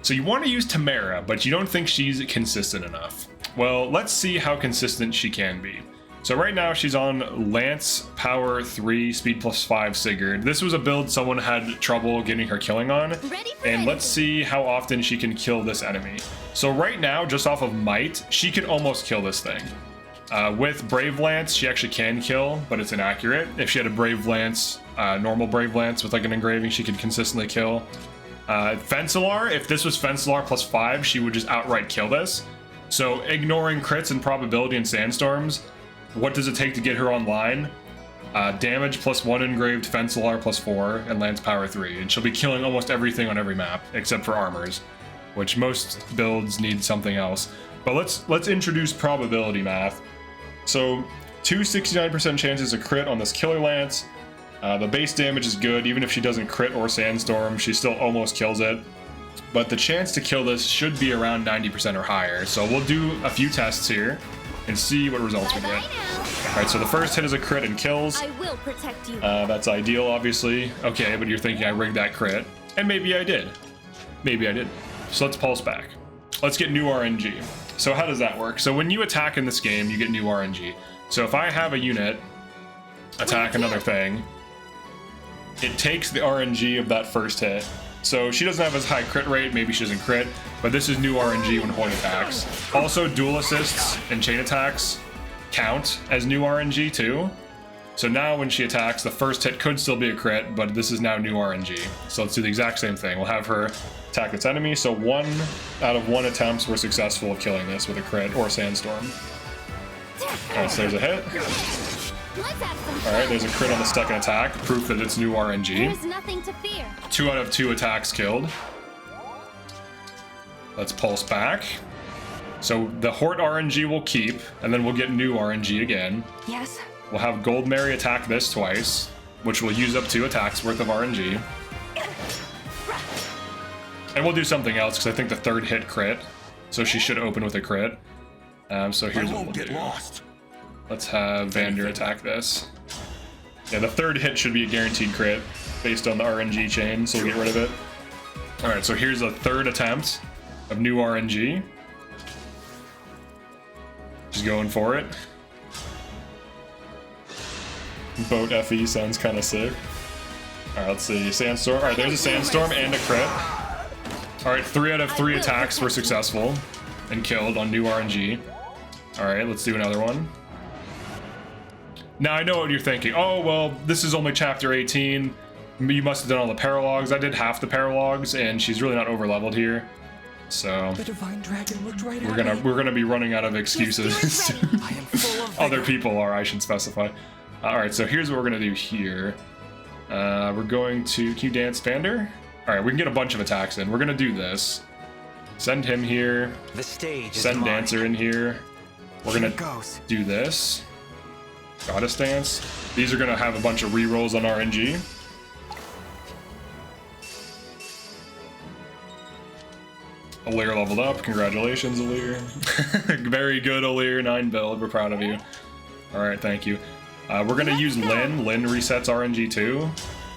So you want to use Timerra, but you don't think she's consistent enough. Well, let's see how consistent she can be. So right now she's on Lance, Power 3, Speed +5 Sigurd. This was a build someone had trouble getting her killing on. And let's see how often she can kill this enemy. So right now, just off of Might, she could almost kill this thing. With Brave Lance, she actually can kill, but it's inaccurate. If she had a Brave Lance, normal Brave Lance with like an engraving, she could consistently kill. Fencelar, if this was Fencelar +5, she would just outright kill this. So ignoring crits and probability and sandstorms, what does it take to get her online? Damage +1 engraved, Fencelar +4, and Lance Power 3. And she'll be killing almost everything on every map, except for armors, which most builds need something else. But let's introduce probability math. So 269% chances to crit on this Killer Lance. The base damage is good, even if she doesn't crit or sandstorm, she still almost kills it. But the chance to kill this should be around 90% or higher. So we'll do a few tests here and see what results we get. Alright, so the first hit is a crit and kills. I will protect you. That's ideal, obviously. Okay, but you're thinking I rigged that crit. And maybe I did. Maybe I did. So let's pulse back. Let's get new RNG. So how does that work? So when you attack in this game, you get new RNG. So if I have a unit attack another thing, it takes the RNG of that first hit. So she doesn't have as high crit rate, maybe she doesn't crit, but this is new RNG when Horn attacks. Also, dual assists and chain attacks count as new RNG too. So now when she attacks, the first hit could still be a crit, but this is now new RNG. So let's do the exact same thing. We'll have her attack this enemy. So 1 out of 1 attempts were successful of killing this with a crit or sandstorm. Alright, so there's a hit. Alright, there's a crit on the second attack, proof that it's new RNG. There's nothing to fear. 2 out of 2 attacks killed. Let's pulse back. So the Hort RNG will keep, and then we'll get new RNG again. Yes. We'll have Gold Mary attack this twice, which will use up 2 attacks worth of RNG. And we'll do something else, because I think the third hit crit, so she should open with a crit. So here's what we'll do. Let's have Vander attack this. Yeah, the third hit should be a guaranteed crit based on the RNG chain, so we'll get rid of it. Alright, so here's a third attempt of new RNG. Just going for it. Boat FE sounds kind of sick. Alright, let's see. Sandstorm. Alright, there's a sandstorm and a crit. Alright, 3 out of 3 attacks were successful and killed on new RNG. Alright, let's do another one. Now I know what you're thinking. Oh, well, this is only chapter 18. You must have done all the paralogs. I did half the paralogs, and she's really not over-leveled here. So the divine dragon looked right we're gonna be running out of excuses. I am full of Other people are, I should specify. Alright, so here's what we're gonna do here. We're going to... Can you dance Vander? Alright, we can get a bunch of attacks in. We're gonna do this. Send him here. the stage. Send Dancer in here. We're Here gonna it goes. do this. Goddess Dance. These are gonna have a bunch of rerolls on RNG. Alir leveled up. Congratulations, Alir. Very good, Alir. 9 build. We're proud of you. Alright, thank you. We're gonna use Lyn. Lyn resets RNG too.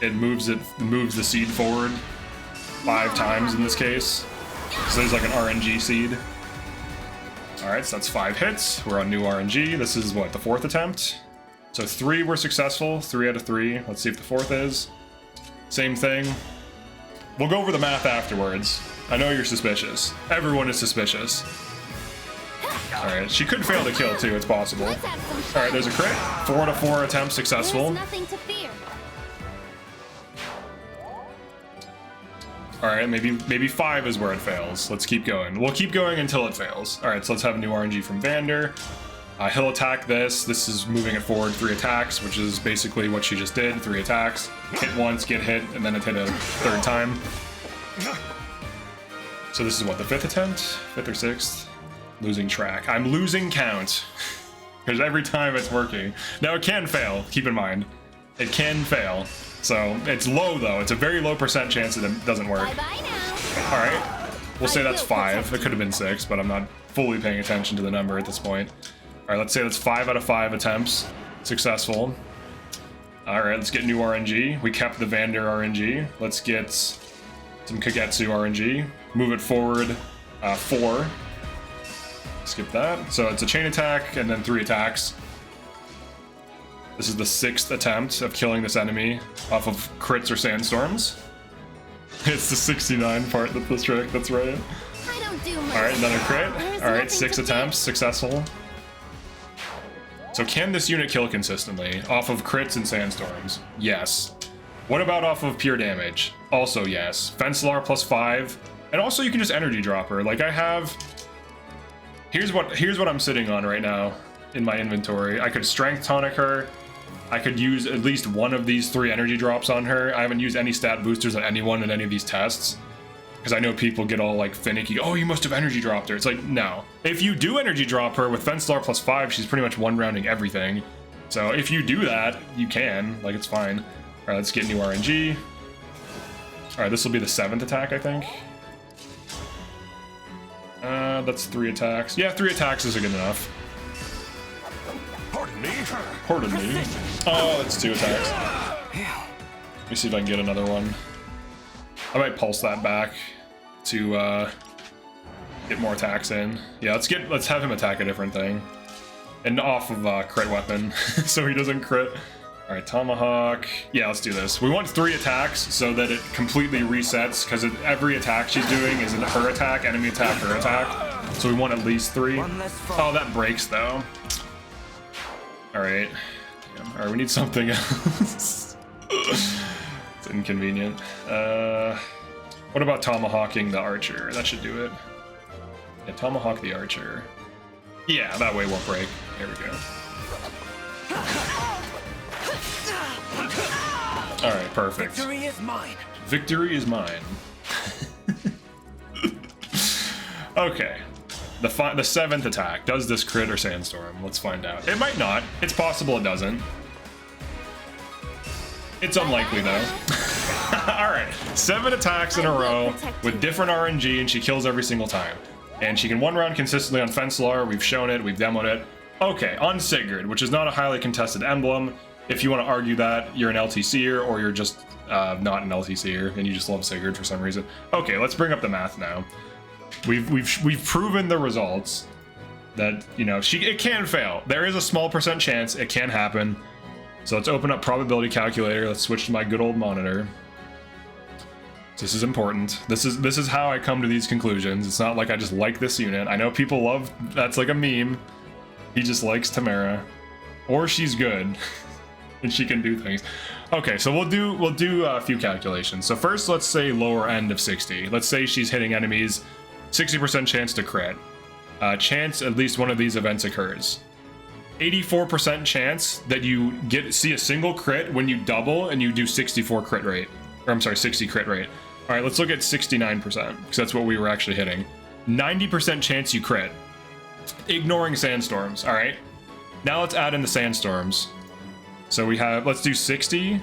It moves the seed forward 5 times in this case. So there's like an RNG seed. Alright, so that's 5 hits. We're on new RNG. This is what, the 4th attempt? So 3 were successful, 3 out of 3. Let's see if the 4th is. Same thing. We'll go over the math afterwards. I know you're suspicious. Everyone is suspicious. Alright, she could fail to kill too, it's possible. Alright, there's a crit. 4 out of 4 attempts successful. There's nothing to fear. Alright, maybe 5 is where it fails. Let's keep going. We'll keep going until it fails. Alright, so let's have a new RNG from Vander. He'll attack this. This is moving it forward 3 attacks, which is basically what she just did. 3 attacks. Hit once, get hit, and then it hit a 3rd time. So this is what, the 5th attempt? 5th or 6th? Losing track. I'm losing count. Because every time it's working. Now it can fail, keep in mind. It can fail. So it's low though. It's a very low % chance that it doesn't work. Bye-bye now. Alright. We'll say that's 5. It could have been 6, but I'm not fully paying attention to the number at this point. Alright, let's say that's 5 out of 5 attempts successful. Alright, let's get new RNG. We kept the Vander RNG. Let's get some Kagetsu RNG. Move it forward 4. Skip that. So it's a chain attack and then 3 attacks. This is the 6th attempt of killing this enemy off of crits or sandstorms. It's the 69 part that's the trick, that's right. I don't do much. Alright, another crit. There's Alright, nothing 6 to attempts, successful. So can this unit kill consistently off of crits and sandstorms? Yes. What about off of pure damage? Also yes. Fencelar +5. And also you can just energy drop her. Like I have... Here's what I'm sitting on right now in my inventory. I could strength tonic her. I could use at least one of these 3 energy drops on her. I haven't used any stat boosters on anyone in any of these tests. Because I know people get all like finicky. Oh, you must have energy dropped her. It's like, no. If you do energy drop her with Fencelar +5, she's pretty much one-rounding everything. So if you do that, you can. Like, it's fine. Alright, let's get new RNG. Alright, this will be the 7th attack, I think. That's 3 attacks. Yeah, 3 attacks is good enough. Pardon me. Pardon me. Oh, that's 2 attacks. Let me see if I can get another one. I might pulse that back to get more attacks in. Yeah, let's have him attack a different thing. And off of crit weapon, so he doesn't crit. Alright, Tomahawk. Yeah, let's do this. We want 3 attacks so that it completely resets, because every attack she's doing is her attack, enemy attack, her attack. So we want at least 3. Oh, that breaks though. Alright. Alright, we need something else. It's inconvenient. What about tomahawking the archer? That should do it. Yeah, tomahawk the archer. Yeah, that way won't break. There we go. Alright, perfect. Victory is mine. Victory is mine. Okay. The 7th attack. Does this crit or sandstorm? Let's find out. It might not. It's possible it doesn't. It's unlikely though. Alright. 7 attacks in a row with different RNG and she kills every single time. And she can 1-round consistently on Fencelar. We've shown it. We've demoed it. Okay, on Sigurd, which is not a highly contested emblem. If you want to argue that, you're an LTCer or you're just not an LTCer and you just love Sigurd for some reason. Okay, let's bring up the math now. We've proven the results that, you know, it can fail. There is a small % chance it can happen. So let's open up probability calculator. Let's switch to my good old monitor. This is important. This is how I come to these conclusions. It's not like I just like this unit. I know people love, that's like a meme. He just likes Timerra, or she's good and she can do things. Okay, so we'll do a few calculations. So first, let's say lower end of 60. Let's say she's hitting enemies, 60% chance to crit. Chance at least one of these events occurs. 84% chance that you see a single crit when you double and you do 64 crit rate. Or I'm sorry, 60 crit rate. All right, let's look at 69%, because that's what we were actually hitting. 90% chance you crit. Ignoring sandstorms, all right? Now let's add in the sandstorms. So we have, let's do 60.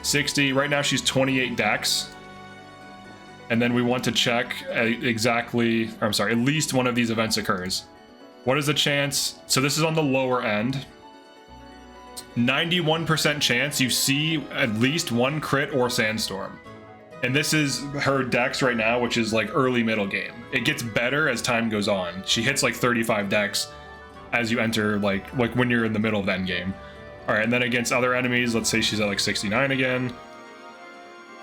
60, right now she's 28 dex. And then we want to check exactly, or I'm sorry, at least one of these events occurs. What is the chance? So this is on the lower end. 91% chance you see at least one crit or sandstorm. And this is her dex right now, which is like early middle game. It gets better as time goes on. She hits like 35 dex as you enter like when you're in the middle of the end game. All right, and then against other enemies, let's say she's at like 69 again.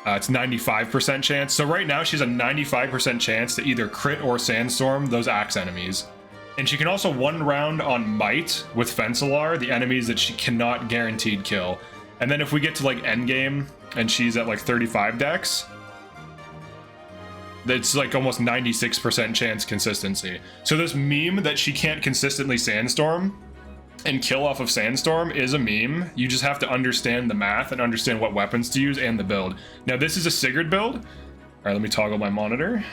It's 95% chance. So right now she's a 95% chance to either crit or sandstorm those axe enemies. And she can also 1-round on Might with Fencelar, the enemies that she cannot guaranteed kill. And then if we get to like endgame and she's at like 35 dex, that's like almost 96% chance consistency. So this meme that she can't consistently sandstorm and kill off of sandstorm is a meme. You just have to understand the math and understand what weapons to use and the build. Now this is a Sigurd build. All right, let me toggle my monitor.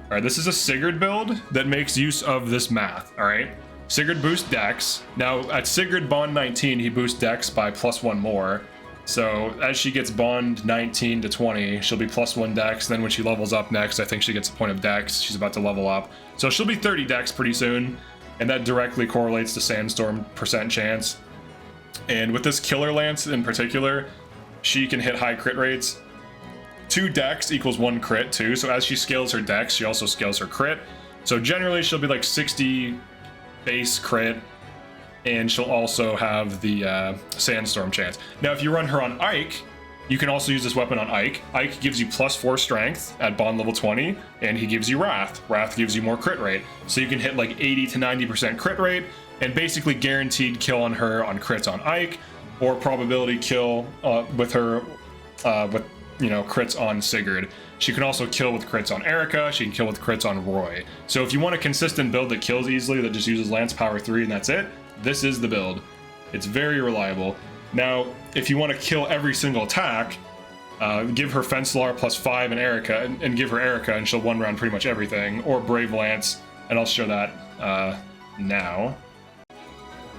All right, this is a Sigurd build that makes use of this math, all right? Sigurd boosts dex. Now, at Sigurd Bond 19, he boosts dex by +1 more. So, as she gets Bond 19 to 20, she'll be +1 dex. Then when she levels up next, I think she gets a point of dex. She's about to level up. So she'll be 30 dex pretty soon. And that directly correlates to Sandstorm % chance. And with this Killer Lance in particular, she can hit high crit rates. 2 dex equals 1 crit too. So as she scales her dex, she also scales her crit. So generally she'll be like 60 base crit, and she'll also have the sandstorm chance. Now if you run her on Ike, you can also use this weapon on Ike. Ike gives you +4 strength at bond level 20, and he gives you Wrath. Wrath gives you more crit rate. So you can hit like 80 to 90% crit rate, and basically guaranteed kill on her on crits on Ike, or probability kill with her with, you know, crits on Sigurd. She can also kill with crits on Eirika. She can kill with crits on Roy. So if you want a consistent build that kills easily, that just uses Lance Power 3 and that's it, this is the build. It's very reliable. Now, if you want to kill every single attack, give her Fencelar +5 and Eirika, and give her Eirika, and she'll one round pretty much everything, or Brave Lance, and I'll show that now.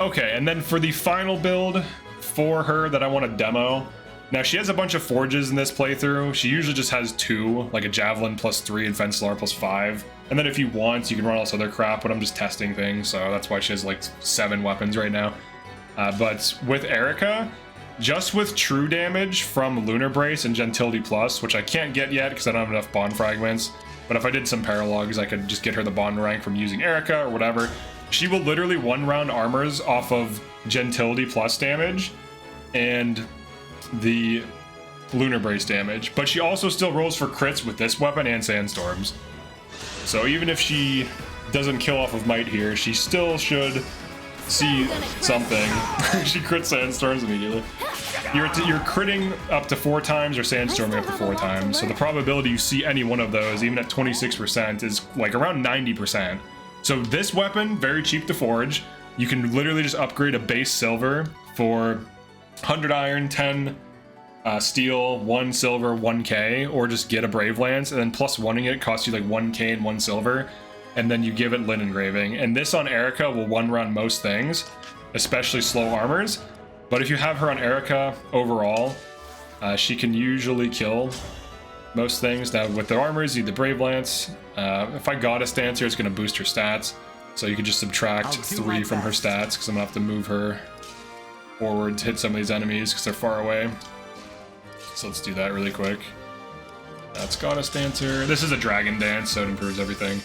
Okay, and then for the final build for her that I want to demo, now she has a bunch of forges in this playthrough. She usually just has 2, like a Javelin +3 and Fencelar +5. And then if you want, you can run all this other crap, but I'm just testing things, so that's why she has like 7 weapons right now. But with Eirika, just with true damage from Lunar Brace and Gentility Plus, which I can't get yet because I don't have enough bond fragments, but if I did some Paralogs, I could just get her the bond rank from using Eirika or whatever. She will literally one-round armors off of Gentility Plus damage and the Lunar Brace damage, but she also still rolls for crits with this weapon and Sandstorms. So even if she doesn't kill off of Might here, she still should see something. She crits Sandstorms immediately. You're critting up to 4 times or Sandstorming up to 4 times, so the probability you see any one of those, even at 26%, is like around 90%. So this weapon, very cheap to forge. You can literally just upgrade a base silver for 100 iron, 10 steel, 1 silver, 1k, or just get a Brave Lance, and then +1ing it costs you like 1k and 1 silver, and then you give it Lin Engraving. And this on Eirika will one-round most things, especially slow armors. But if you have her on Eirika overall, she can usually kill most things. Now with the armors, you need the Brave Lance. If I Goddess Dance here, it's going to boost her stats. So you can just subtract 3 from her stats, because I'm going to have to move her forward to hit some of these enemies because they're far away. So let's do that really quick. That's Goddess Dancer. This is a Dragon Dance, so it improves everything.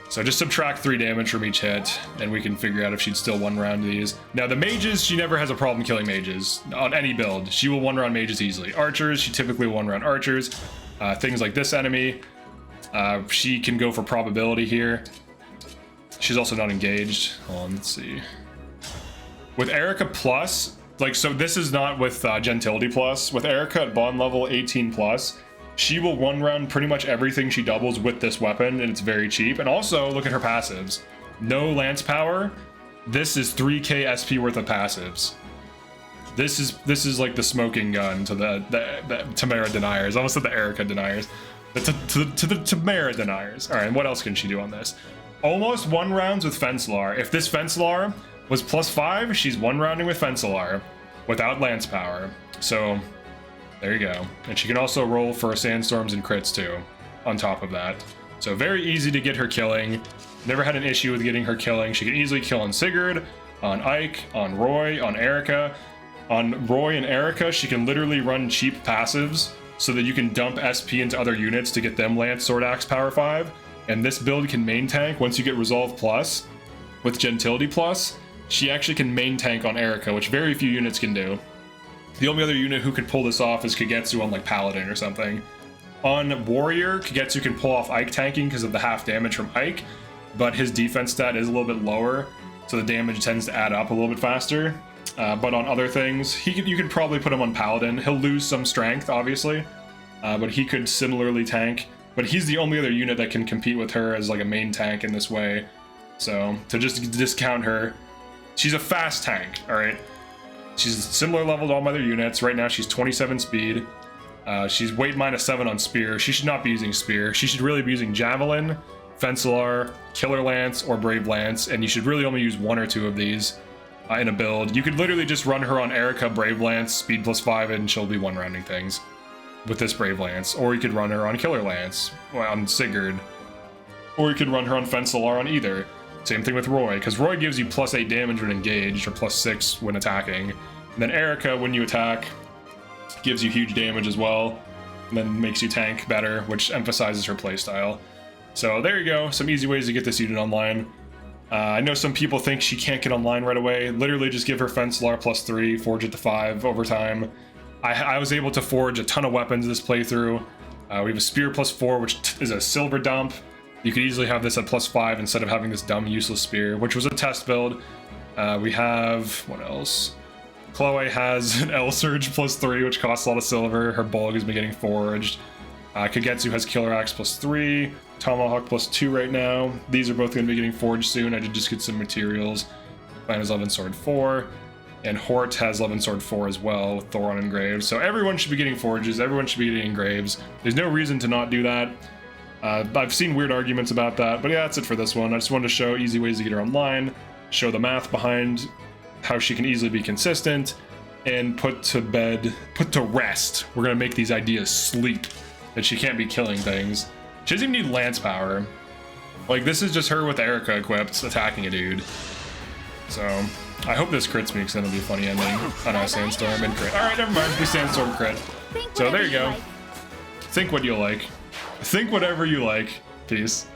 So just subtract 3 damage from each hit, and we can figure out if she'd still one-round these. Now the mages, she never has a problem killing mages on any build. She will one-round mages easily. Archers, she typically one-round archers. Things like this enemy, she can go for probability here. She's also not engaged. Hold on, let's see. With Eirika Plus, like, so this is not with Gentility Plus. With Eirika at bond level 18 plus, she will one-round pretty much everything she doubles with this weapon, and it's very cheap. And also, look at her passives. No Lance Power. This is 3k SP worth of passives. This is like the smoking gun to the Timerra Deniers. I almost said the Eirika Deniers. To the Timerra Deniers. All right, and what else can she do on this? Almost one rounds with Fencelar. If this Fencelar was +5, she's one-rounding with Fencelar without Lance Power. So there you go. And she can also roll for Sandstorms and crits too, on top of that. So very easy to get her killing. Never had an issue with getting her killing. She can easily kill on Sigurd, on Ike, on Roy, on Eirika. On Roy and Eirika, she can literally run cheap passives so that you can dump SP into other units to get them Lance Sword Axe Power 5. And this build can main tank once you get Resolve Plus. With Gentility Plus, she actually can main tank on Eirika, which very few units can do. The only other unit who could pull this off is Kagetsu on like Paladin or something. On Warrior, Kagetsu can pull off Ike tanking because of the half damage from Ike, but his defense stat is a little bit lower, so the damage tends to add up a little bit faster. But on other things, you could probably put him on Paladin. He'll lose some strength, obviously, but he could similarly tank. But he's the only other unit that can compete with her as like a main tank in this way. So to just discount her, she's a fast tank, all right? She's similar level to all my other units. Right now she's 27 speed. She's weight -7 on Spear. She should not be using Spear. She should really be using Javelin, Fencelar, Killer Lance, or Brave Lance, and you should really only use 1 or 2 of these in a build. You could literally just run her on Eirika, Brave Lance, speed +5, and she'll be one-rounding things with this Brave Lance. Or you could run her on Killer Lance, on Sigurd. Or you could run her on Fencelar on either. Same thing with Roy, because Roy gives you +8 damage when engaged, or +6 when attacking. And then Eirika, when you attack, gives you huge damage as well. and then makes you tank better, which emphasizes her playstyle. So there you go, some easy ways to get this unit online. I know some people think she can't get online right away. Literally just give her Fencelar +3, forge it to 5 over time. I was able to forge a ton of weapons this playthrough. We have a spear +4, which is a silver dump. You could easily have this at +5 instead of having this dumb useless spear, which was a test build. We have, what else? Chloe has an L Surge +3, which costs a lot of silver. Her bulk has been getting forged. Kagetsu has Killer Axe +3, Tomahawk +2 right now. These are both going to be getting forged soon. I did just get some materials. Mine has Levin Sword 4, and Hort has Levin Sword 4 as well, with Thoron engraved. So everyone should be getting forges, everyone should be getting engraves. There's no reason to not do that. I've seen weird arguments about that, but yeah, that's it for this one. I just wanted to show easy ways to get her online, show the math behind how she can easily be consistent, and put to rest. We're gonna make these ideas sleep, that she can't be killing things. She doesn't even need lance power. Like, this is just her with Eirika equipped, attacking a dude. So, I hope this crits me, because then it'll be a funny ending. I know, Sandstorm and crit. Alright, never mind, we Sandstorm crit. Think So there whatever you go. like. Think what you like. Think whatever you like. Peace.